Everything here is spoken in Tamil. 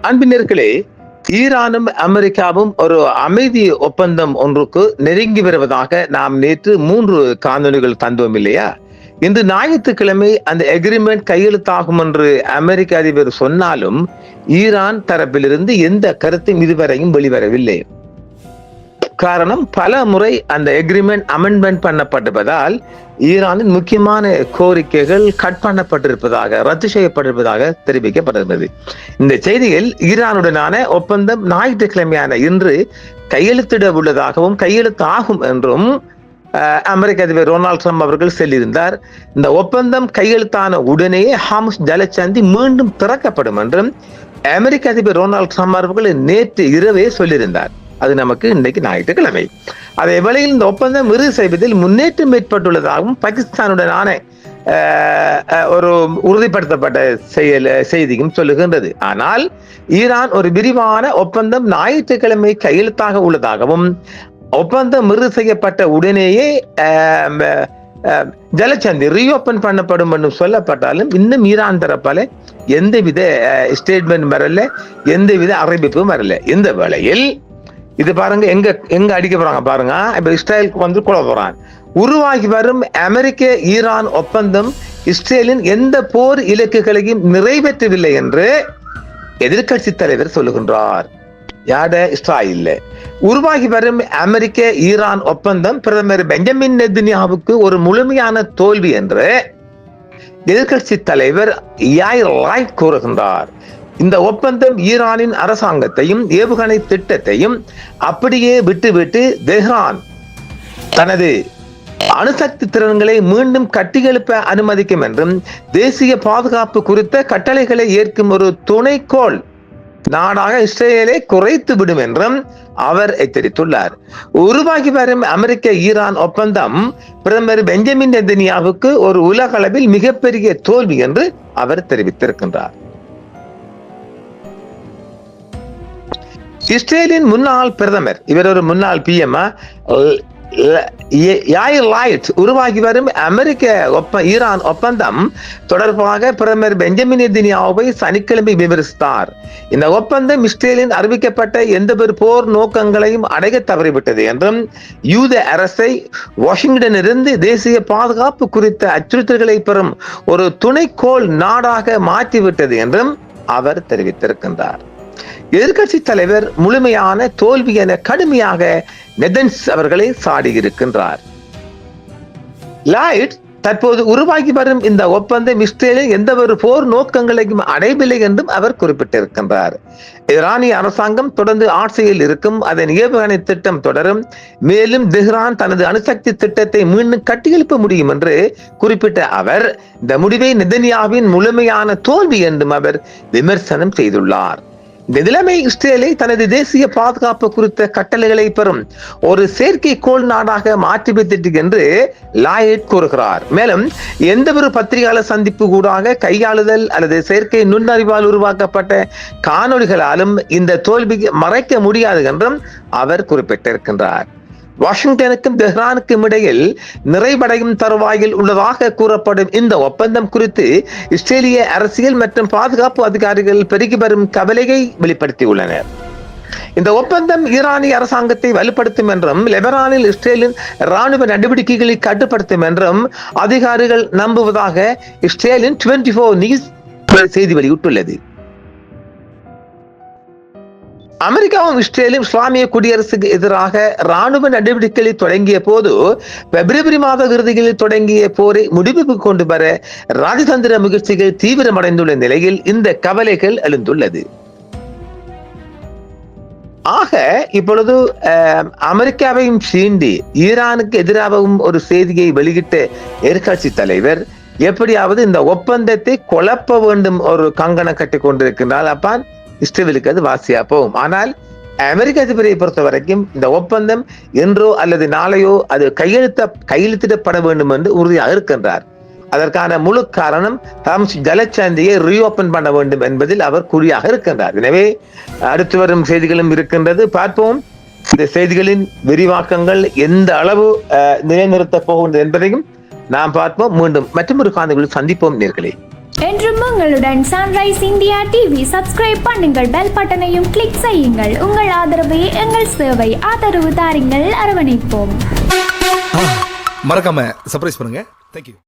அன்பினர்களே, ஈரானும் அமெரிக்காவும் ஒரு அமைதி ஒப்பந்தம் ஒன்றுக்கு நெருங்கி வருவதாக நாம் நேற்று 3 காணொளிகள் தந்தோம் இல்லையா? இன்று ஞாயிற்றுக்கிழமை அந்த எக்ரிமெண்ட் கையெழுத்தாகும் என்று அமெரிக்க அதிபர் சொன்னாலும் ஈரான் தரப்பிலிருந்து எந்த கருத்தும் இதுவரையும் வெளிவரவில்லை. காரணம், பல முறை அந்த எக்ரிமெண்ட் அமெண்ட்மெண்ட் பண்ணப்பட்டிருப்பதால் ஈரானின் முக்கியமான கோரிக்கைகள் கட் பண்ணப்பட்டிருப்பதாக, ரத்து செய்யப்பட்டிருப்பதாக தெரிவிக்கப்பட்டிருந்தது. இந்த செய்தியில் ஈரானுடனான ஒப்பந்தம் ஞாயிற்றுக்கிழமையான இன்று கையெழுத்திட உள்ளதாகவும் கையெழுத்தாகும் என்றும் அமெரிக்க அதிபர் டொனால்ட் ட்ரம்ப் அவர்கள் சொல்லியிருந்தார். இந்த ஒப்பந்தம் கையெழுத்தான உடனேயே ஹார்முஸ் ஜலசந்தி மீண்டும் திறக்கப்படும் என்றும் அமெரிக்க அதிபர் டொனால்ட் ட்ரம்ப் அவர்கள் நேற்று இரவே சொல்லியிருந்தார். அது நமக்கு இன்றைக்கு ஞாயிற்றுக்கிழமை. அதே வேளையில் இந்த ஒப்பந்தம் இறுதி செய்வதில் முன்னேற்றம் ஏற்பட்டுள்ளதாகவும் பாகிஸ்தானுடனான ஒரு உறுதிப்படுத்தப்பட்ட செய்தியும் சொல்லுகின்றது. ஆனால் ஈரான் ஒரு விரிவான ஒப்பந்தம் ஞாயிற்றுக்கிழமை கையெழுத்தாக உள்ளதாகவும் ஒப்பந்தம் இறுதி செய்யப்பட்ட உடனேயே ஜலசந்தி ரீஓபன் பண்ணப்படும் என்று சொல்லப்பட்டாலும் இன்னும் ஈரான் தரப்பால எந்தவித ஸ்டேட்மெண்ட் வரல, எந்தவித அறிவிப்பும் வரல. இந்த வேளையில் இது பாருங்க, எங்க அடிக்க போறாங்க பாருங்க. இப்ப இஸ்ரேலுக்கு வந்து கொலை போறான். உருவாகி வரும் அமெரிக்க ஈரான் ஒப்பந்தம் இஸ்ரேலின் எந்த போர் இலக்குகளையும் நிறைவேற்றவில்லை என்று எதிர்கட்சி தலைவர் சொல்லுகின்றார். யாட இஸ்ராயல்ல உருவாகி வரும் அமெரிக்க ஈரான் ஒப்பந்தம் பிரதமர் பெஞ்சமின் நெதன்யாஹுவுக்கு ஒரு முழுமையான தோல்வி என்று எதிர்கட்சி தலைவர் யாயிர் லாபிட் கூறுகின்றார். இந்த ஒப்பந்தம் ஈரானின் அரசாங்கத்தையும் ஏவுகணை திட்டத்தையும் அப்படியே விட்டுவிட்டு தெஹ்ரான் தனது அணுசக்தி திறன்களை மீண்டும் கட்டியெழுப்ப அனுமதிக்கும் என்றும் தேசிய பாதுகாப்பு குறித்த கட்டளைகளை ஏற்கும் ஒரு துணைக்கோள் நாடாக இஸ்ரேலை குறைத்து விடும் என்றும் அவர் எச்சரித்துள்ளார். உருவாகி வரும் அமெரிக்க ஈரான் ஒப்பந்தம் பிரதமர் பெஞ்சமின் நெதன்யாஹுவுக்கு ஒரு உலக அளவில் மிகப்பெரிய தோல்வி என்று அவர் தெரிவித்திருக்கின்றார். இஸ்ரேலின் முன்னாள் பிரதமர், இவர் ஒரு முன்னாள் பிஎம், யாயிர் லாபிட் உருவாகி வரும் அமெரிக்க ஈரான் ஒப்பந்தம் தொடர்பாக பிரதமர் பெஞ்சமின் நெதன்யாஹுவை சனிக்கிழமை விமர்சித்தார். இந்த ஒப்பந்தம் இஸ்ரேலின் அறிவிக்கப்பட்ட எந்த ஒரு போர் நோக்கங்களையும் அடைய தவறிவிட்டது என்றும் யூத அரசை வாஷிங்டனிலிருந்து தேசிய பாதுகாப்பு குறித்த அச்சுறுத்தல்களை பெறும் ஒரு துணைக்கோள் நாடாக மாற்றிவிட்டது என்றும் அவர் தெரிவித்திருக்கின்றார். எதிர்கட்சி தலைவர் முழுமையான தோல்வி என கடுமையாக நெதன்ஸ் அவர்களை சாடியிருக்கின்றார். லாபிட் தற்போது உருவாகி வரும் இந்த ஒப்பந்தம் இஸ்ரேலில் எந்த ஒரு போர் நோக்கங்களையும் அடையவில்லை என்றும் அவர் குறிப்பிட்டிருக்கின்றார். ஈரானிய அரசாங்கம் தொடர்ந்து ஆட்சியில் இருக்கும், அதன் ஏவுகணை திட்டம் தொடரும், மேலும் தெஹ்ரான் தனது அணுசக்தி திட்டத்தை மீண்டும் கட்டியெழுப்ப முடியும் என்று குறிப்பிட்ட அவர் இந்த முடிவை நெதன்யாஹுவின் முழுமையான தோல்வி என்றும் அவர் விமர்சனம் செய்துள்ளார். இந்த நிலைமை இஸ்ரேலை தனது தேசிய பாதுகாப்பு குறித்த கட்டளைகளை பெறும் ஒரு செயற்கைக்கோள் நாடாக மாற்றிவிட்டது என்று லாபிட் கூறுகிறார். மேலும் எந்த ஒரு பத்திரிகையாளர் சந்திப்பு கூடாக கையாளுதல் அல்லது செயற்கை நுண்ணறிவால் உருவாக்கப்பட்ட காணொளிகளாலும் இந்த தோல்வியை மறைக்க முடியாது என்றும் அவர் குறிப்பிட்டிருக்கின்றார். வாஷிங்டனுக்கும் தெஹ்ரானுக்கும் இடையில் நிறைவடையும் தருவாயில் உள்ளதாக கூறப்படும் இந்த ஒப்பந்தம் குறித்து இஸ்ரேலிய அரசியல் மற்றும் பாதுகாப்பு அதிகாரிகள் பெருகி வரும் கவலையை வெளிப்படுத்தியுள்ளனர். இந்த ஒப்பந்தம் ஈரானிய அரசாங்கத்தை வலுப்படுத்தும் என்றும் லெபனானில் இஸ்ரேலின் ராணுவ நடவடிக்கைகளை கட்டுப்படுத்தும் என்றும் அதிகாரிகள் நம்புவதாக இஸ்ரேலின் 24 நியூஸ் செய்தி வெளியிட்டுள்ளது. அமெரிக்காவும் இஸ்ரேலும் இஸ்லாமிய குடியரசுக்கு எதிராக ராணுவ நடவடிக்கைகளை தொடங்கிய போது பிப்ரவரி மாத இறுதியில் தொடங்கிய போரை முடிவுக்கு கொண்டு வர ராஜதந்திர முயற்சிகள் தீவிரமடைந்துள்ள நிலையில் இந்த கவலைகள் எழுந்துள்ளது. ஆக இப்பொழுது அமெரிக்காவையும் சீண்டி ஈரானுக்கு எதிராகவும் ஒரு செய்தியை வெளியிட்ட எதிர்கட்சி தலைவர் எப்படியாவது இந்த ஒப்பந்தத்தை குழப்ப வேண்டும் ஒரு கங்கணம் கட்டி கொண்டிருக்கின்றால் அப்பான் இஸ்ரேலுக்கு அது வாசியா போகும். ஆனால் அமெரிக்க அதிபரை பொறுத்த வரைக்கும் இந்த ஒப்பந்தம் என்றோ அல்லது நாளையோ அது கையெழுத்திடப்பட வேண்டும் என்று உறுதியாக இருக்கின்றார். அதற்கான முழு காரணம் ஹார்முஸ் ஜலசந்தியை ரீஓபன் பண்ண வேண்டும் என்பதில் அவர் குறியாக இருக்கின்றார். எனவே அடுத்து வரும் செய்திகளும் இருக்கின்றது, பார்ப்போம். இந்த செய்திகளின் விரிவாக்கங்கள் எந்த அளவு நிலைநிறுத்தப் போகின்றது என்பதையும் நாம் பார்ப்போம். மீண்டும் மற்றொரு காணொளியில் சந்திப்போம் நேயர்களே. என்றும் உங்களுடன் சன்ரைஸ் இந்தியா டிவி. சப்ஸ்கிரைப் பண்ணுங்கள், பெல் பட்டனையும் கிளிக் செய்யுங்கள். உங்கள் ஆதரவே எங்கள் சேவை. ஆதரவு தாருங்கள், அரவணைப்போம். மறக்காம சர்ப்ரைஸ் பண்ணுங்க. தேங்க்யூ.